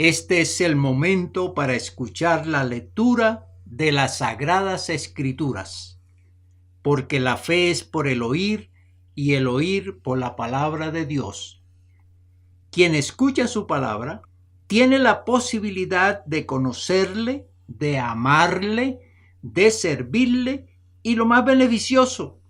Este es el momento para escuchar la lectura de las Sagradas Escrituras, porque la fe es por el oír y el oír por la palabra de Dios. Quien escucha su palabra tiene la posibilidad de conocerle, de amarle, de servirle y lo más beneficioso,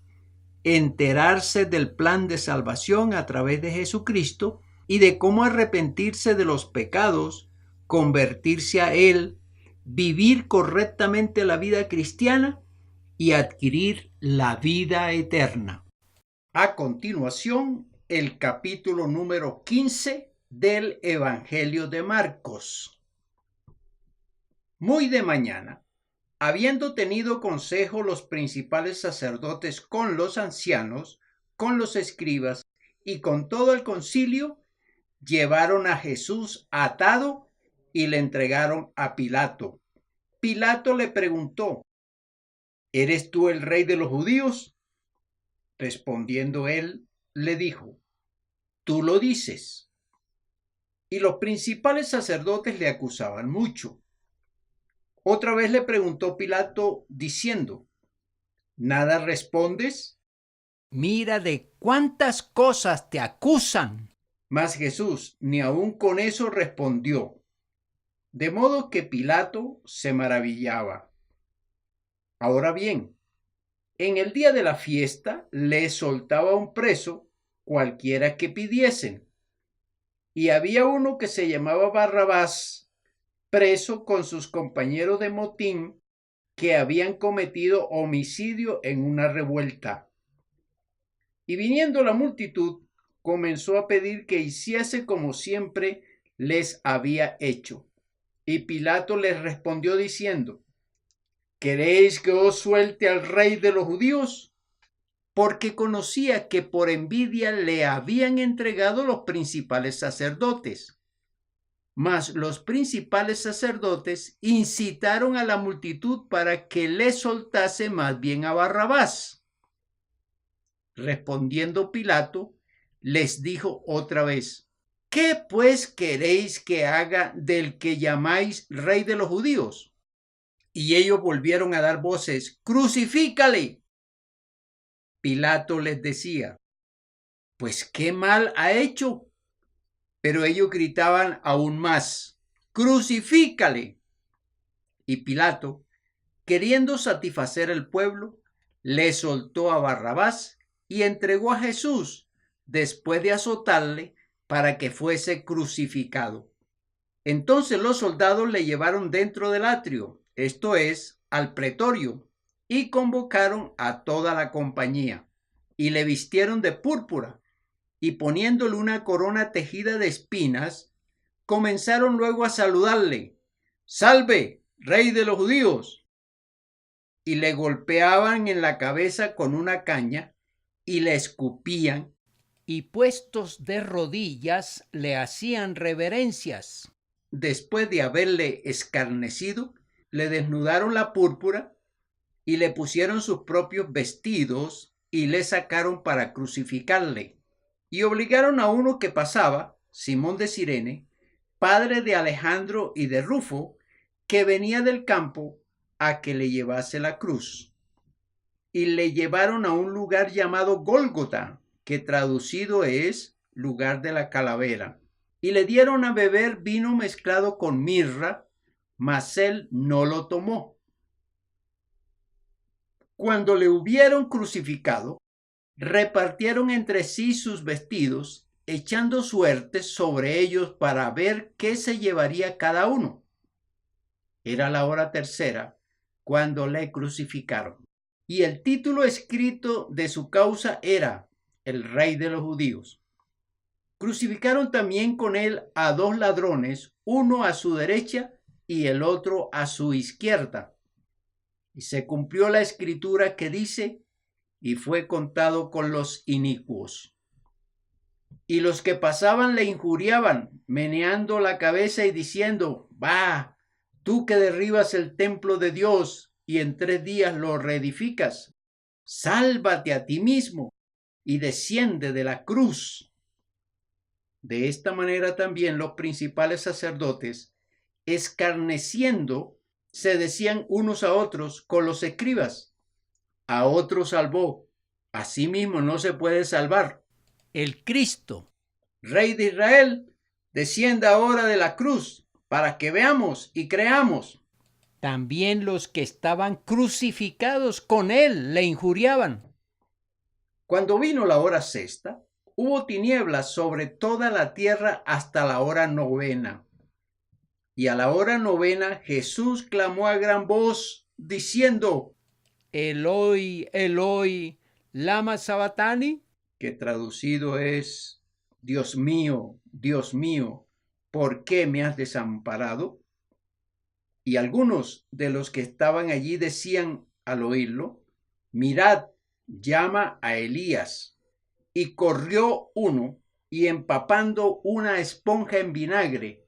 enterarse del plan de salvación a través de Jesucristo y de cómo arrepentirse de los pecados, convertirse a Él, vivir correctamente la vida cristiana y adquirir la vida eterna. A continuación, el capítulo número 15 del Evangelio de Marcos. Muy de mañana, habiendo tenido consejo los principales sacerdotes con los ancianos, con los escribas y con todo el concilio, llevaron a Jesús atado y le entregaron a Pilato. Pilato le preguntó: ¿Eres tú el rey de los judíos? Respondiendo él, le dijo: Tú lo dices. Y los principales sacerdotes le acusaban mucho. Otra vez le preguntó Pilato diciendo: ¿Nada respondes? Mira de cuántas cosas te acusan. Mas Jesús ni aun con eso respondió, de modo que Pilato se maravillaba. Ahora bien, en el día de la fiesta le soltaba un preso cualquiera que pidiesen. Y había uno que se llamaba Barrabás, preso con sus compañeros de motín que habían cometido homicidio en una revuelta. Y viniendo la multitud, comenzó a pedir que hiciese como siempre les había hecho. Y Pilato les respondió diciendo: ¿Queréis que os suelte al rey de los judíos? Porque conocía que por envidia le habían entregado los principales sacerdotes. Mas los principales sacerdotes incitaron a la multitud para que le soltase más bien a Barrabás. Respondiendo Pilato, les dijo otra vez: ¿Qué pues queréis que haga del que llamáis rey de los judíos? Y ellos volvieron a dar voces: ¡Crucifícale! Pilato les decía: Pues qué mal ha hecho. Pero ellos gritaban aún más: ¡Crucifícale! Y Pilato, queriendo satisfacer al pueblo, le soltó a Barrabás y entregó a Jesús después de azotarle para que fuese crucificado. Entonces los soldados le llevaron dentro del atrio, esto es, al pretorio, y convocaron a toda la compañía, y le vistieron de púrpura, y poniéndole una corona tejida de espinas, comenzaron luego a saludarle: ¡Salve, rey de los judíos! Y le golpeaban en la cabeza con una caña, y le escupían, y puestos de rodillas le hacían reverencias. Después de haberle escarnecido, le desnudaron la púrpura, y le pusieron sus propios vestidos, y le sacaron para crucificarle. Y obligaron a uno que pasaba, Simón de Cirene, padre de Alejandro y de Rufo, que venía del campo, a que le llevase la cruz. Y le llevaron a un lugar llamado Gólgota, que traducido es lugar de la calavera. Y le dieron a beber vino mezclado con mirra, mas él no lo tomó. Cuando le hubieron crucificado, repartieron entre sí sus vestidos, echando suertes sobre ellos para ver qué se llevaría cada uno. Era la hora tercera cuando le crucificaron. Y el título escrito de su causa era: El Rey de los Judíos. Crucificaron también con él a dos ladrones, uno a su derecha y el otro a su izquierda. Y se cumplió la escritura que dice: y fue contado con los inicuos. Y los que pasaban le injuriaban, meneando la cabeza y diciendo: Va, tú que derribas el templo de Dios y en 3 días lo reedificas, sálvate a ti mismo y desciende de la cruz. De esta manera también los principales sacerdotes, escarneciendo, se decían unos a otros con los escribas: a otro salvó, a sí mismo no se puede salvar. El Cristo, Rey de Israel, descienda ahora de la cruz para que veamos y creamos. También los que estaban crucificados con él le injuriaban. Cuando vino la hora sexta, hubo tinieblas sobre toda la tierra hasta la hora novena. Y a la hora novena Jesús clamó a gran voz, diciendo: Eloi, Eloi, lama sabatani, que traducido es: Dios mío, ¿por qué me has desamparado? Y algunos de los que estaban allí decían al oírlo: mirad, llama a Elías. Y corrió uno, y empapando una esponja en vinagre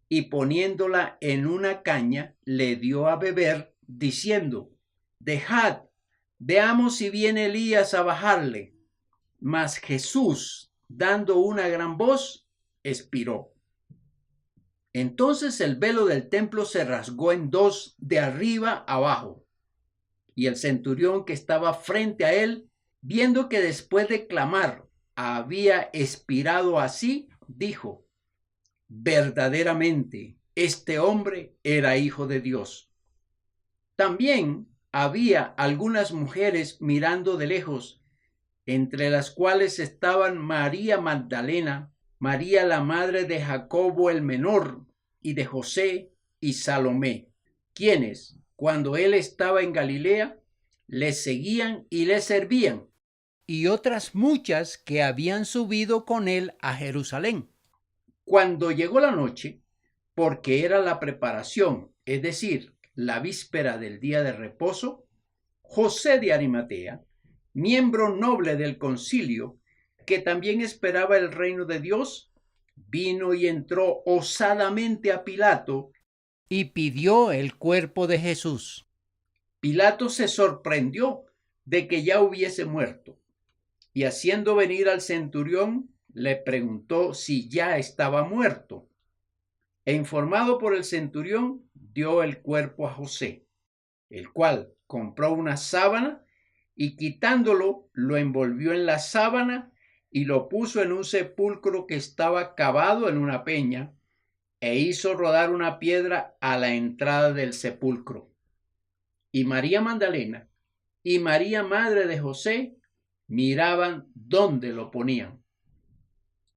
y poniéndola en una caña, le dio a beber, diciendo: dejad, veamos si viene Elías a bajarle. Mas Jesús, dando una gran voz, expiró. Entonces el velo del templo se rasgó en dos de arriba abajo. Y el centurión que estaba frente a él, viendo que después de clamar había expirado así, dijo: verdaderamente este hombre era hijo de Dios. También había algunas mujeres mirando de lejos, entre las cuales estaban María Magdalena, María la madre de Jacobo el menor y de José, y Salomé, quienes, cuando él estaba en Galilea, le seguían y le servían, y otras muchas que habían subido con él a Jerusalén. Cuando llegó la noche, porque era la preparación, es decir, la víspera del día de reposo, José de Arimatea, miembro noble del concilio, que también esperaba el reino de Dios, vino y entró osadamente a Pilato y pidió el cuerpo de Jesús. Pilato se sorprendió de que ya hubiese muerto, y haciendo venir al centurión, le preguntó si ya estaba muerto. E informado por el centurión, dio el cuerpo a José, el cual compró una sábana y quitándolo, lo envolvió en la sábana y lo puso en un sepulcro que estaba cavado en una peña, e hizo rodar una piedra a la entrada del sepulcro. Y María Magdalena y María madre de José miraban dónde lo ponían.